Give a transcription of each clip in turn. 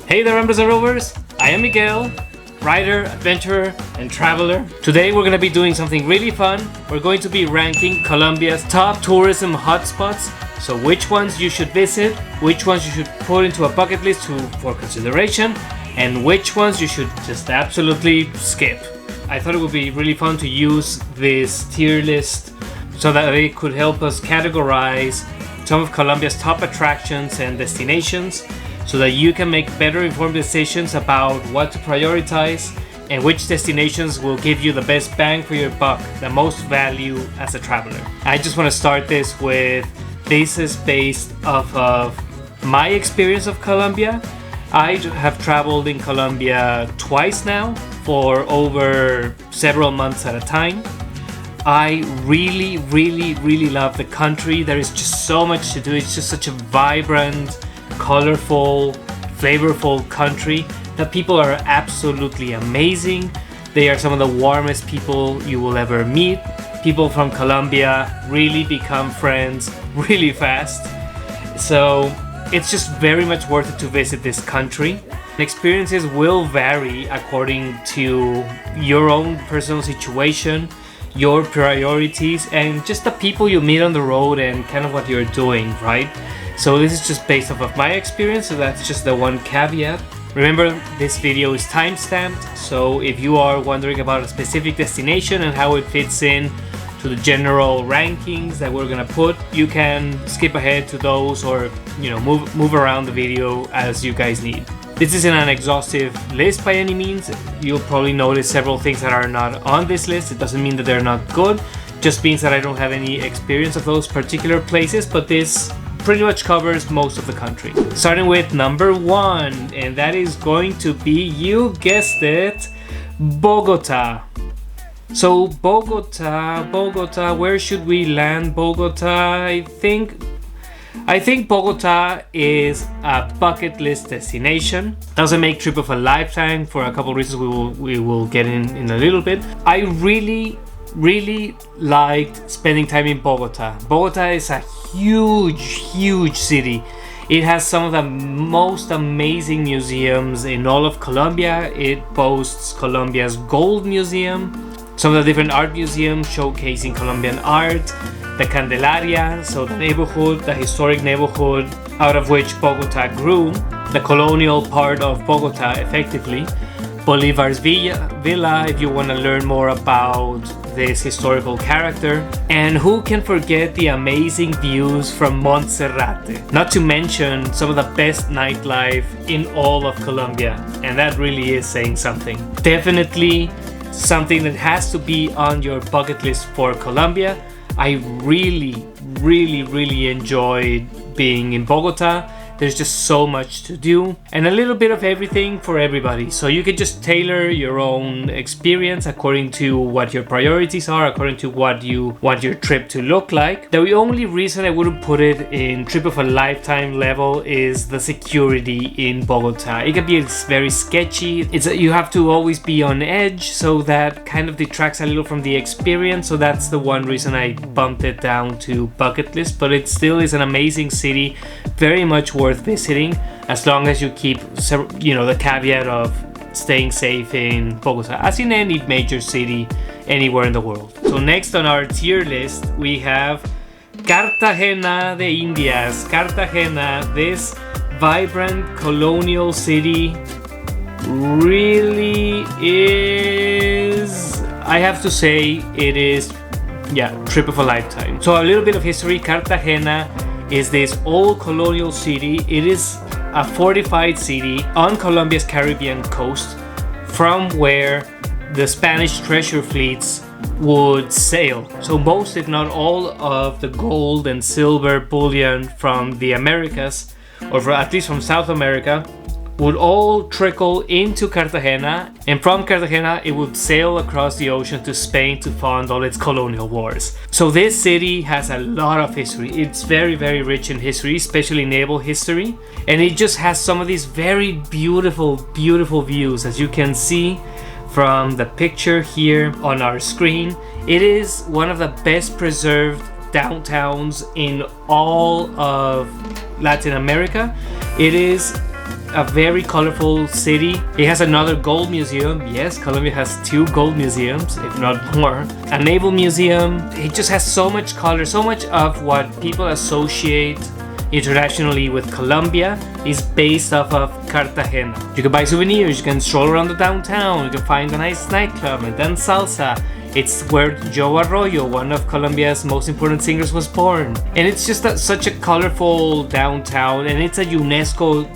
Hey there, Ramblers and Rovers! I am Miguel, writer, adventurer, and traveler. Today we're going to be doing something really fun. We're going to be ranking Colombia's top tourism hotspots. So which ones you should visit, which ones you should put into a bucket list for consideration, and which ones you should just absolutely skip. I thought it would be really fun to use this tier list so that it could help us categorize some of Colombia's top attractions and destinations, so that you can make better informed decisions about what to prioritize and which destinations will give you the best bang for your buck, the most value as a traveler. I just want to start this with, this is based off of my experience of Colombia. I have traveled in Colombia twice now for over several months at a time. I really love the country. There is just so much to do. It's just such a vibrant, colorful, flavorful country. The people are absolutely amazing. They are some of the warmest people you will ever meet. People from Colombia really become friends really fast. So it's just very much worth it to visit this country. Experiences will vary according to your own personal situation, your priorities, and just the people you meet on the road and kind of what you're doing, right? So this is just based off of my experience, so that's just the one caveat. Remember, this video is time-stamped, so if you are wondering about a specific destination and how it fits in to the general rankings that we're gonna put, you can skip ahead to those, or move around the video as you guys need. This isn't an exhaustive list by any means. You'll probably notice several things that are not on this list. It doesn't mean that they're not good, just means that I don't have any experience of those particular places, but this pretty much covers most of the country. Starting with number 1, and that is going to be, you guessed it, Bogotá. So Bogotá, where should we land Bogotá? I think Bogotá is a bucket list destination. Doesn't make trip of a lifetime for a couple of reasons we will get in a little bit. I really liked spending time in Bogotá. Bogotá is a huge city. It has some of the most amazing museums in all of Colombia. It boasts Colombia's Gold Museum, some of the different art museums showcasing Colombian art, the Candelaria, so the neighborhood, the historic neighborhood out of which Bogotá grew, the colonial part of Bogotá effectively, Bolivar's Villa if you want to learn more about this historical character, and who can forget the amazing views from Monserrate, not to mention some of the best nightlife in all of Colombia, and that really is saying something. Definitely something that has to be on your bucket list for Colombia. I really enjoyed being in Bogotá. There's just so much to do and a little bit of everything for everybody. So you can just tailor your own experience according to what your priorities are, according to what you want your trip to look like. The only reason I wouldn't put it in trip of a lifetime level is the security in Bogotá. It can be very sketchy. You have to always be on edge, so that kind of detracts a little from the experience. So that's the one reason I bumped it down to bucket list, but it still is an amazing city, very much worth visiting, as long as you keep the caveat of staying safe in Bogotá, as in any major city anywhere in the world. So next on our tier list we have Cartagena de Indias. Cartagena, this vibrant colonial city, really is, I have to say, it is trip of a lifetime. So a little bit of history. Cartagena is this old colonial city. It is a fortified city on Colombia's Caribbean coast, from where the Spanish treasure fleets would sail. So most, if not all, of the gold and silver bullion from the Americas, or at least from South America, would all trickle into Cartagena, and from Cartagena it would sail across the ocean to Spain to fund all its colonial wars. So this city has a lot of history. It's very rich in history, especially naval history, and it just has some of these very beautiful views, as you can see from the picture here on our screen. It is one of the best preserved downtowns in all of Latin America. It is a very colorful city. It has another gold museum. Yes, Colombia has 2 gold museums, if not more. A naval museum. It just has so much color, so much of what people associate internationally with Colombia is based off of Cartagena. You can buy souvenirs, you can stroll around the downtown, you can find a nice nightclub and then salsa. It's where Joe Arroyo, one of Colombia's most important singers, was born. And it's just such a colorful downtown, and it's a UNESCO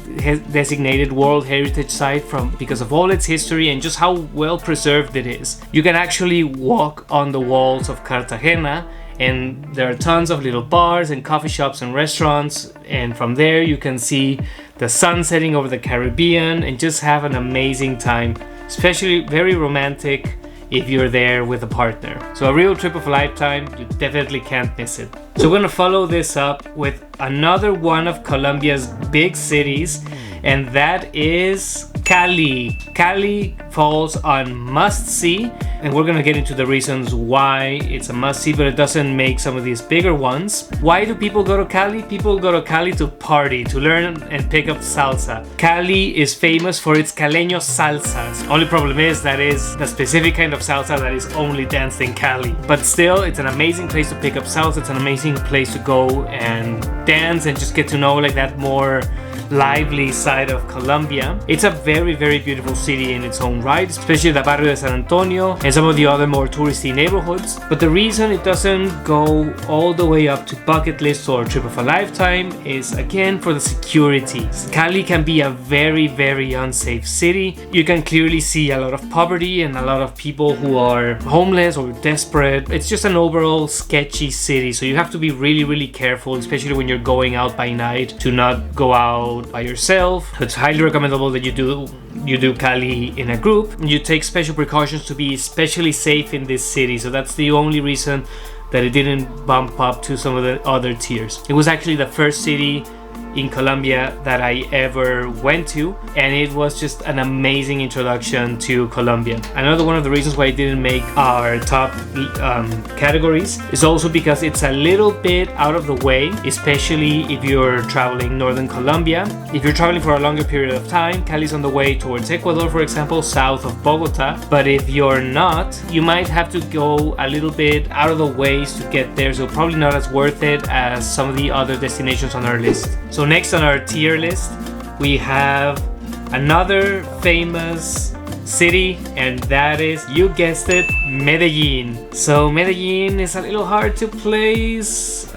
designated World Heritage Site because of all its history and just how well preserved it is. You can actually walk on the walls of Cartagena, and there are tons of little bars and coffee shops and restaurants, and from there you can see the sun setting over the Caribbean and just have an amazing time, especially very romantic if you're there with a partner. So a real trip of a lifetime, you definitely can't miss it. So we're gonna follow this up with another one of Colombia's big cities, and that is Cali. Cali falls on must see, and we're gonna get into the reasons why it's a must see, but it doesn't make some of these bigger ones. Why do people go to Cali? People go to Cali to party, to learn and pick up salsa. Cali is famous for its caleño salsas. Only problem is that is the specific kind of salsa that is only danced in Cali. But still, it's an amazing place to pick up salsa. It's an amazing place to go and dance and just get to know like that more lively side of Colombia. It's a very, very beautiful city in its own right, especially the barrio de San Antonio and some of the other more touristy neighborhoods. But the reason it doesn't go all the way up to bucket list or trip of a lifetime is again for the security. Cali can be a very, very unsafe city. You can clearly see a lot of poverty and a lot of people who are homeless or desperate. It's just an overall sketchy city, so you have to be really, really careful, especially when you're going out by night, to not go out by yourself. It's highly recommendable that you do Cali in a group. You take special precautions to be especially safe in this city, so that's the only reason that it didn't bump up to some of the other tiers. It was actually the first city in Colombia that I ever went to, and it was just an amazing introduction to Colombia. Another one of the reasons why it didn't make our top categories is also because it's a little bit out of the way, especially if you're traveling northern Colombia. If you're traveling for a longer period of time, Cali's on the way towards Ecuador, for example, south of Bogotá. But if you're not, you might have to go a little bit out of the ways to get there, so probably not as worth it as some of the other destinations on our list. So next on our tier list, we have another famous city, and that is, you guessed it, Medellin. So Medellin is a little hard to place.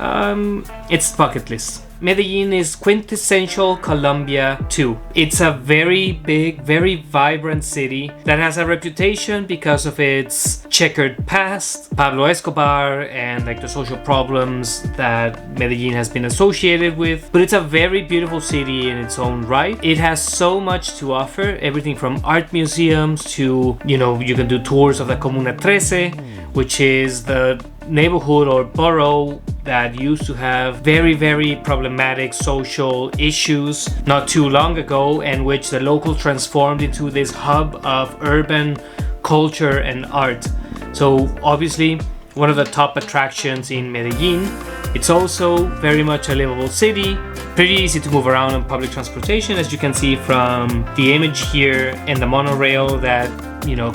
It's bucket list. Medellin is quintessential Colombia too. It's a very big, very vibrant city that has a reputation because of its checkered past, Pablo Escobar, and like the social problems that Medellin has been associated with. But it's a very beautiful city in its own right. It has so much to offer, everything from art museums to, you can do tours of the Comuna 13, which is the neighborhood or borough that used to have very, very problematic social issues not too long ago, and which the local transformed into this hub of urban culture and art. So obviously one of the top attractions in Medellin. It's also very much a livable city, pretty easy to move around on public transportation, as you can see from the image here, and the monorail that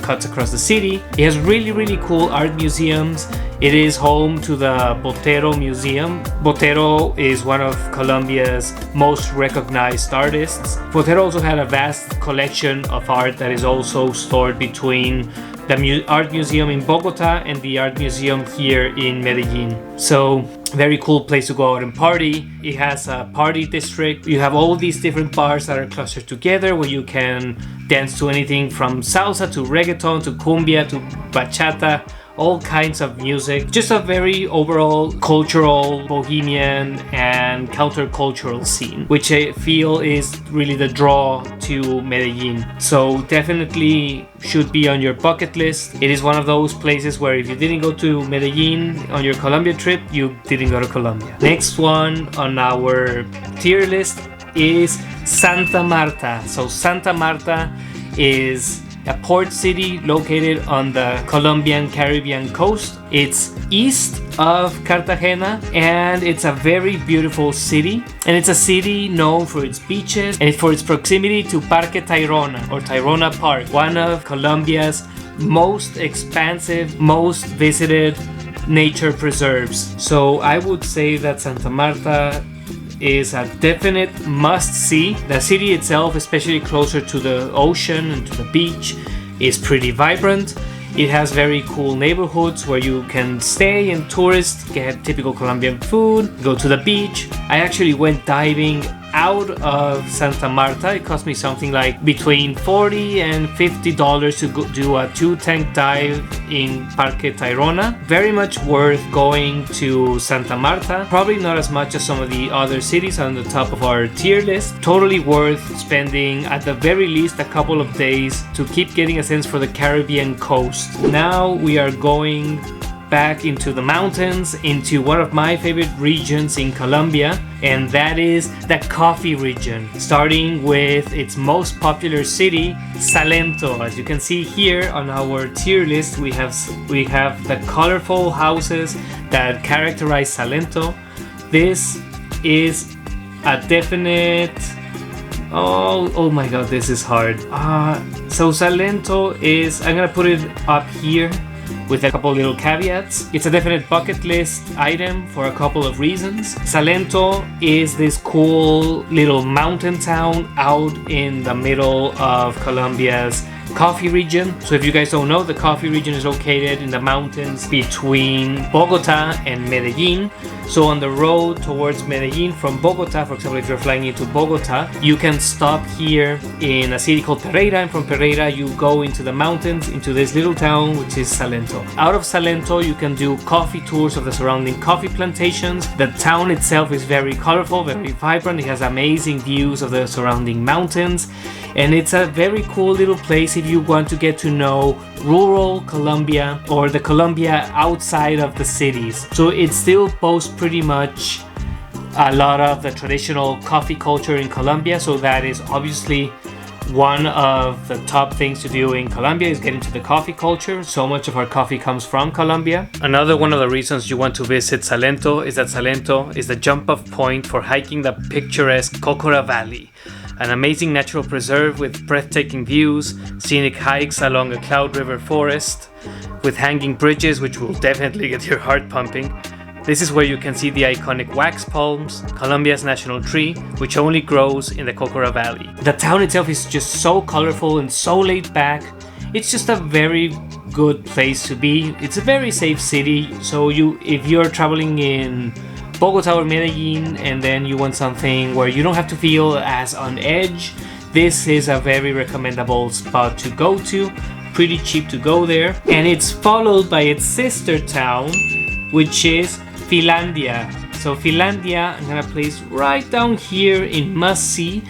cuts across the city. It has really, really cool art museums. It is home to the Botero Museum. Botero is one of Colombia's most recognized artists. Botero also had a vast collection of art that is also stored between the art museum in Bogotá and the art museum here in Medellin. So very cool place to go out and party. It has a party district. You have all these different bars that are clustered together where you can dance to anything from salsa to reggaeton to cumbia to bachata, all kinds of music. Just a very overall cultural, bohemian and countercultural scene, which I feel is really the draw to Medellin. So definitely should be on your bucket list. It is one of those places where if you didn't go to Medellin on your Colombia trip, you didn't go to Colombia. Next one on our tier list is Santa Marta. So Santa Marta is a port city located on the Colombian Caribbean coast. It's east of Cartagena, and it's a very beautiful city. And it's a city known for its beaches and for its proximity to Parque Tayrona, or Tayrona Park, one of Colombia's most expansive, most visited nature preserves. So I would say that Santa Marta is a definite must-see. The city itself, especially closer to the ocean and to the beach, is pretty vibrant. It has very cool neighborhoods where you can stay and tourist, get typical Colombian food, go to the beach. I actually went diving out of Santa Marta. It cost me something like between $40 and $50 to go do a 2-tank dive in Parque Tayrona. Very much worth going to Santa Marta. Probably not as much as some of the other cities on the top of our tier list. Totally worth spending at the very least a couple of days to keep getting a sense for the Caribbean coast. Now we are going back into the mountains, into one of my favorite regions in Colombia, and that is the coffee region, starting with its most popular city, Salento. As you can see here on our tier list, we have the colorful houses that characterize Salento. This is a definite... Oh my god, this is hard. So Salento is... I'm gonna put it up here with a couple little caveats. It's a definite bucket list item for a couple of reasons. Salento is this cool little mountain town out in the middle of Colombia's coffee region. So if you guys don't know, the coffee region is located in the mountains between Bogotá and Medellin. So on the road towards Medellin from Bogotá, for example, if you're flying into Bogotá, you can stop here in a city called Pereira, and from Pereira you go into the mountains, into this little town which is Salento. Out of Salento you can do coffee tours of the surrounding coffee plantations. The town itself is very colorful, very vibrant. It has amazing views of the surrounding mountains, and it's a very cool little place if you want to get to know rural Colombia, or the Colombia outside of the cities. So it still boasts pretty much a lot of the traditional coffee culture in Colombia. So that is obviously one of the top things to do in Colombia, is get into the coffee culture. So much of our coffee comes from Colombia. Another one of the reasons you want to visit Salento is that Salento is the jump-off point for hiking the picturesque Cocora Valley, an amazing natural preserve with breathtaking views, scenic hikes along a cloud river forest, with hanging bridges which will definitely get your heart pumping. This is where you can see the iconic wax palms, Colombia's national tree, which only grows in the Cocora Valley. The town itself is just so colorful and so laid back. It's just a very good place to be. It's a very safe city, so if you're traveling in Bogotá or Medellin and then you want something where you don't have to feel as on edge, this is a very recommendable spot to go to. Pretty cheap to go there. And it's followed by its sister town, which is Finlandia. So Finlandia, I'm gonna place right down here in must see.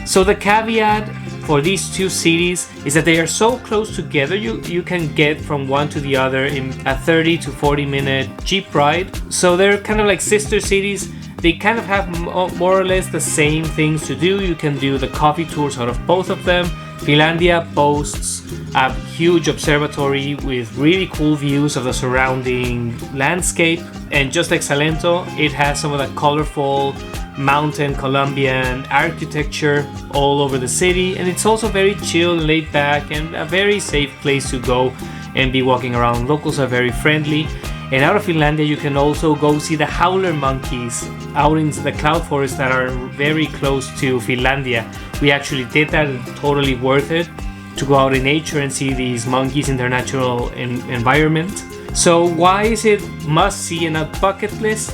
So the caveat for these two cities is that they are so close together, you can get from one to the other in a 30 to 40 minute jeep ride. So they're kind of like sister cities. They kind of have more or less the same things to do. You can do the coffee tours out of both of them. Finlandia boasts a huge observatory with really cool views of the surrounding landscape. And just like Salento, it has some of the colorful mountain Colombian architecture all over the city. And it's also very chill and laid back and a very safe place to go and be walking around. Locals are very friendly. And out of Finlandia, you can also go see the howler monkeys out in the cloud forest that are very close to Finlandia. We actually did that, and totally worth it to go out in nature and see these monkeys in their natural environment. So why is it must see in a bucket list?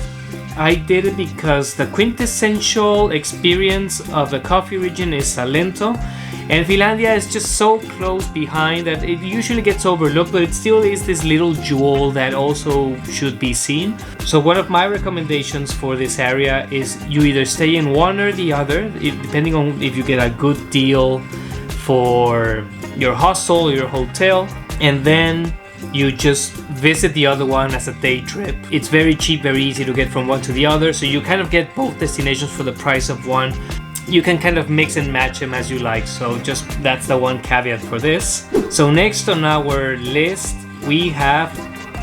I did it because the quintessential experience of the coffee region is Salento, and Finlandia is just so close behind that it usually gets overlooked, but it still is this little jewel that also should be seen. So one of my recommendations for this area is you either stay in one or the other, depending on if you get a good deal for your hostel or your hotel, and then you just visit the other one as a day trip. It's very cheap, very easy to get from one to the other, so you kind of get both destinations for the price of one. you can kind of mix and match them as you like. So just that's the one caveat for this. So next on our list we have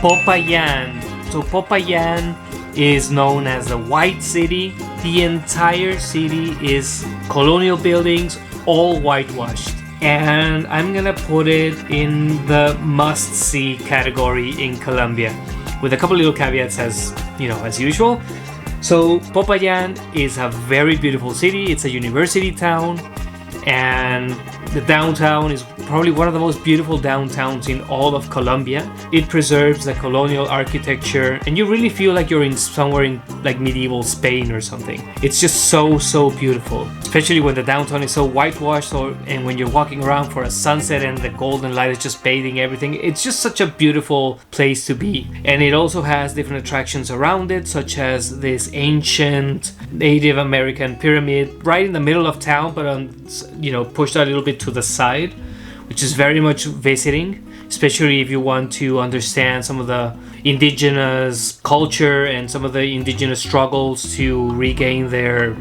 Popayan. So Popayan is known as the White City. The entire city is colonial buildings, all whitewashed. And I'm gonna put it in the must-see category in Colombia, with a couple little caveats as usual. So Popayan is a very beautiful city. It's a university town, and the downtown is probably one of the most beautiful downtowns in all of Colombia. It preserves the colonial architecture, and you really feel like you're in somewhere in like medieval Spain or something. It's just so beautiful, especially when the downtown is so whitewashed, and when you're walking around for a sunset and the golden light is just bathing everything. It's just such a beautiful place to be. And it also has different attractions around it, such as this ancient Native American pyramid right in the middle of town, but pushed a little bit to the side, which is very much visiting, especially if you want to understand some of the indigenous culture and some of the indigenous struggles to regain their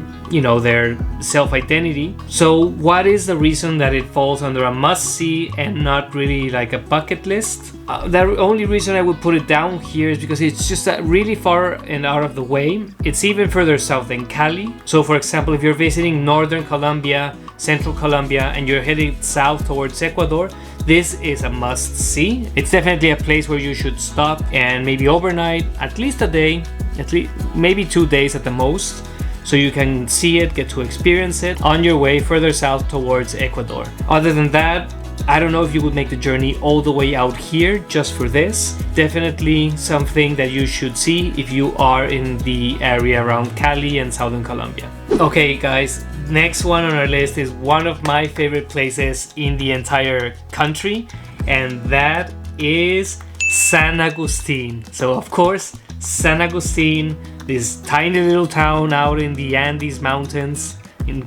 self-identity. So what is the reason that it falls under a must-see and not really like a bucket list? The only reason I would put it down here is because it's just really far and out of the way. It's even further south than Cali. So for example, if you're visiting northern Colombia, central Colombia, and you're heading south towards Ecuador, this is a must-see. It's definitely a place where you should stop and maybe overnight, at least a day, at least maybe 2 days at the most, so you can see it, get to experience it on your way further south towards Ecuador. Other than that, I don't know if you would make the journey all the way out here just for this. Definitely something that you should see if you are in the area around Cali and southern Colombia. Okay guys, next one on our list is one of my favorite places in the entire country, and that is San Agustin. So of course, San Agustin, this tiny little town out in the Andes Mountains, in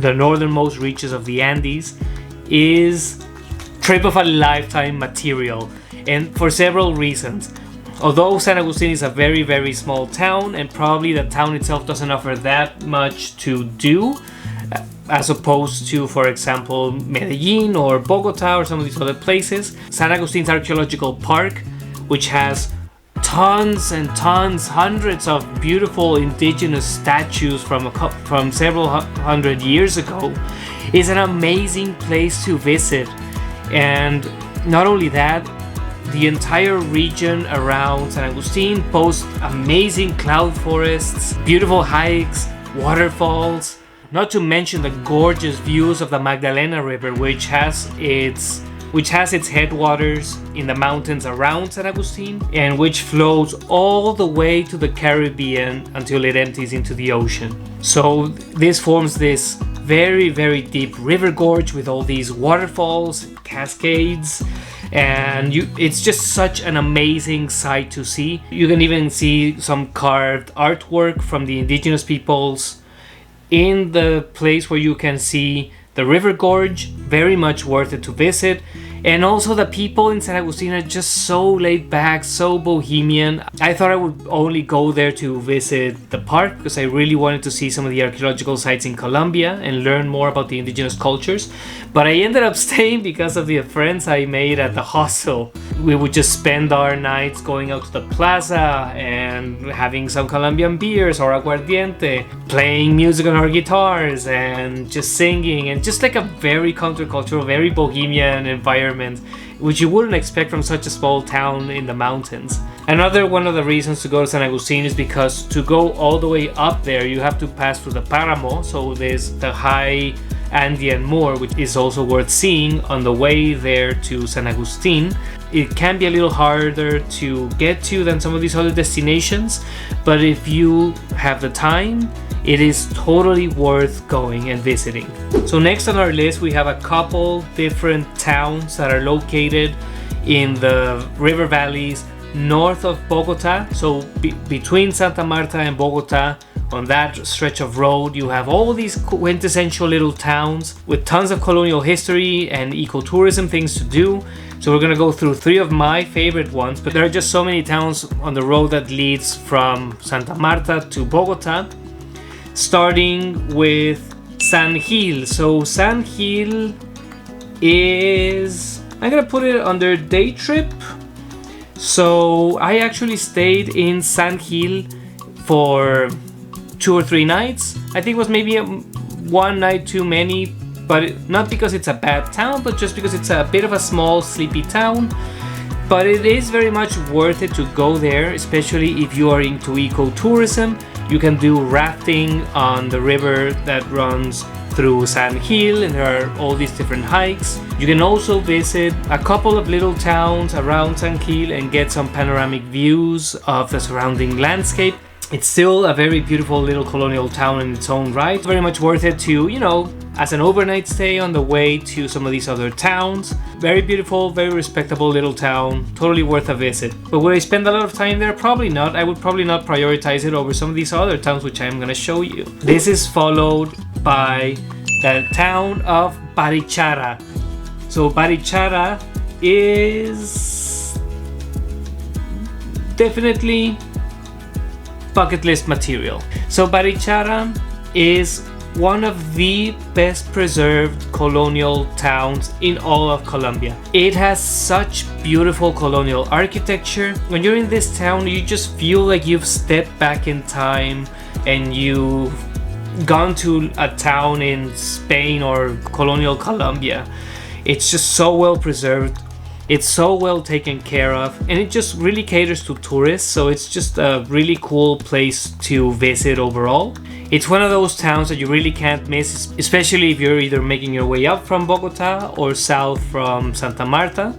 the northernmost reaches of the Andes, is trip of a lifetime material, and for several reasons. Although San Agustin is a very small town, and probably the town itself doesn't offer that much to do, as opposed to, for example, Medellin or Bogotá or some of these other places, San Agustin's archaeological park, which has tons and tons, hundreds of beautiful indigenous statues from several hundred years ago, is an amazing place to visit. And not only that, the entire region around San Agustin boasts amazing cloud forests, beautiful hikes, waterfalls, not to mention the gorgeous views of the Magdalena River, which has its headwaters in the mountains around San Agustin, and which flows all the way to the Caribbean until it empties into the ocean. So this forms this very deep river gorge with all these waterfalls, cascades, and it's just such an amazing sight to see. You can even see some carved artwork from the indigenous peoples in the place where you can see the river gorge. Very much worth it to visit. And also the people in San Agustin are just so laid back, so bohemian. I thought I would only go there to visit the park because I really wanted to see some of the archaeological sites in Colombia and learn more about the indigenous cultures. But I ended up staying because of the friends I made at the hostel. We would just spend our nights going out to the plaza and having some Colombian beers or aguardiente, playing music on our guitars and just singing, and just like a very countercultural, very bohemian environment, which you wouldn't expect from such a small town in the mountains. Another one of the reasons to go to San Agustin is because to go all the way up there, you have to pass through the Páramo, so there's the high Andean moor, which is also worth seeing on the way there to San Agustin. It can be a little harder to get to than some of these other destinations, but if you have the time, it is totally worth going and visiting. So next on our list, we have a couple different towns that are located in the river valleys north of Bogotá. So between Santa Marta and Bogotá, on that stretch of road, you have all these quintessential little towns with tons of colonial history and ecotourism things to do. So we're gonna go through 3 of my favorite ones, but there are just so many towns on the road that leads from Santa Marta to Bogotá. Starting with San Gil. So San Gil is, I'm gonna put it under day trip. So I actually stayed in San Gil for 2 or 3 nights. I think it was maybe one night too many, but not because it's a bad town, but just because it's a bit of a small, sleepy town. But it is very much worth it to go there, especially if you are into ecotourism. You can do rafting on the river that runs through San Gil, and there are all these different hikes. You can also visit a couple of little towns around San Gil and get some panoramic views of the surrounding landscape. It's still a very beautiful little colonial town in its own right. Very much worth it to, you know, as an overnight stay on the way to some of these other towns. Very beautiful, very respectable little town. Totally worth a visit. But would I spend a lot of time there? Probably not. I would probably not prioritize it over some of these other towns, which I'm gonna show you. This is followed by the town of Barichara. So Barichara is definitely bucket list material. So Barichara is one of the best preserved colonial towns in all of Colombia. It has such beautiful colonial architecture. When you're in this town, you just feel like you've stepped back in time and you've gone to a town in Spain or colonial Colombia. It's just so well preserved. It's so well taken care of, and it just really caters to tourists, so it's just a really cool place to visit overall. It's one of those towns that you really can't miss, especially if you're either making your way up from Bogotá or south from Santa Marta.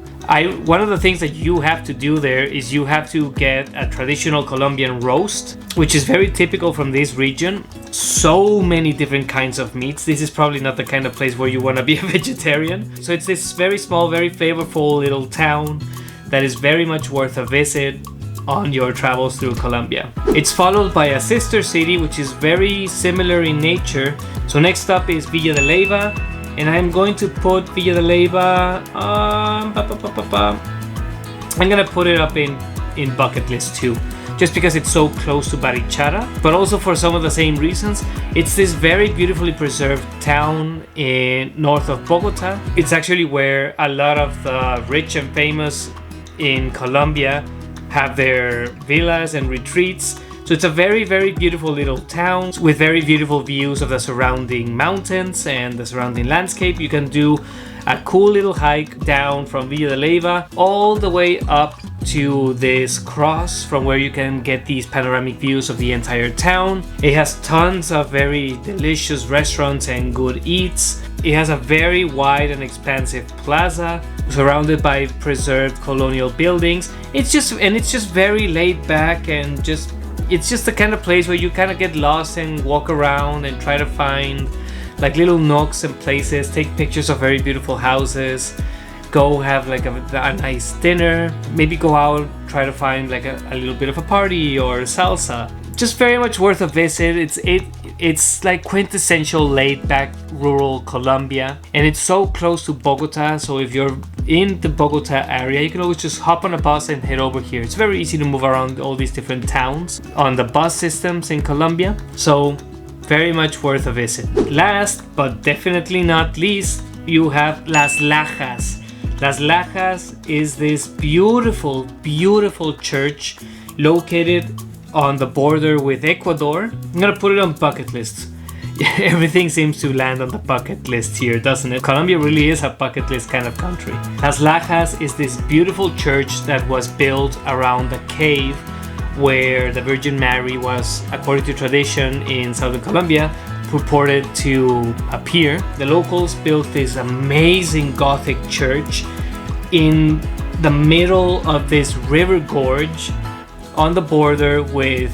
One of the things that you have to do there is you have to get a traditional Colombian roast, which is very typical from this region. So many different kinds of meats. This is probably not the kind of place where you want to be a vegetarian. So it's this very small, very flavorful little town that is very much worth a visit on your travels through Colombia. It's followed by a sister city, which is very similar in nature. So next up is Villa de Leyva. And I'm going to put Villa de Leyva, I'm gonna put it up in bucket list too, just because it's so close to Barichara, but also for some of the same reasons. It's this very beautifully preserved town in north of Bogotá. It's actually where a lot of the rich and famous in Colombia have their villas and retreats. So it's a very, very beautiful little town with very beautiful views of the surrounding mountains and the surrounding landscape. You can do a cool little hike down from Villa de Leyva all the way up to this cross from where you can get these panoramic views of the entire town. It has tons of very delicious restaurants and good eats. It has a very wide and expansive plaza surrounded by preserved colonial buildings. It's just very laid back, and it's just the kind of place where you kind of get lost and walk around and try to find like little nooks and places, take pictures of very beautiful houses, go have like a nice dinner, maybe go out, try to find like a little bit of a party or salsa. Just very much worth a visit. It's like quintessential laid back rural Colombia, and it's so close to Bogotá. So if you're in the Bogotá area, you can always just hop on a bus and head over here. It's very easy to move around all these different towns on the bus systems in Colombia. So very much worth a visit. Last but definitely not least, you have Las Lajas. Las Lajas is this beautiful, beautiful church located on the border with Ecuador. I'm gonna put it on bucket list. Everything seems to land on the bucket list here, doesn't it? Colombia really is a bucket list kind of country. Las Lajas is this beautiful church that was built around the cave where the Virgin Mary was, according to tradition in southern Colombia, purported to appear. The locals built this amazing Gothic church in the middle of this river gorge on the border with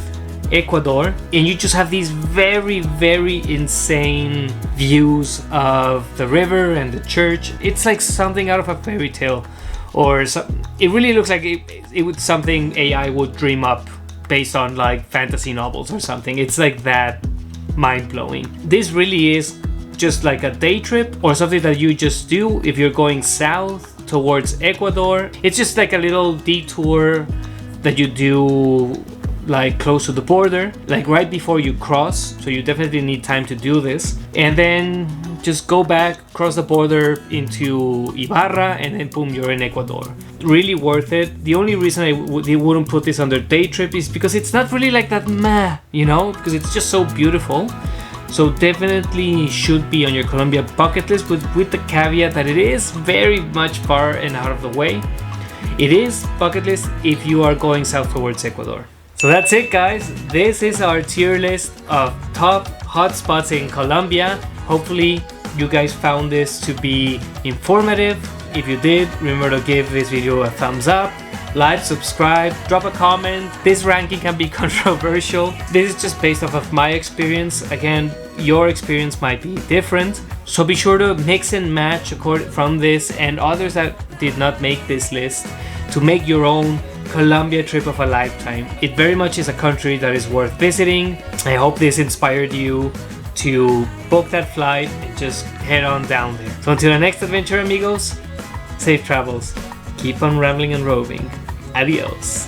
Ecuador, and you just have these very, very insane views of the river and the church. It's like something out of a fairy tale, or it really looks like it would something AI would dream up based on like fantasy novels or something. It's like that mind-blowing. This really is just like a day trip or something that you just do if you're going south towards Ecuador. It's just like a little detour that you do like close to the border, like right before you cross, so you definitely need time to do this. And then just go back, cross the border into Ibarra, and then boom, you're in Ecuador. Really worth it. The only reason I wouldn't put this under day trip is because it's not really like that you know, because it's just so beautiful. So definitely should be on your Colombia bucket list, with the caveat that it is very much far and out of the way. It is bucket list if you are going south towards Ecuador. So that's it, guys. This is our tier list of top hotspots in Colombia. Hopefully you guys found this to be informative. If you did, remember to give this video a thumbs up, like, subscribe, drop a comment. This ranking can be controversial. This is just based off of my experience. Again, your experience might be different. So be sure to mix and match from this and others that did not make this list to make your own Colombia trip of a lifetime. It very much is a country that is worth visiting. I hope this inspired you to book that flight and just head on down there. So until the next adventure, amigos, safe travels. Keep on rambling and roving. Adios.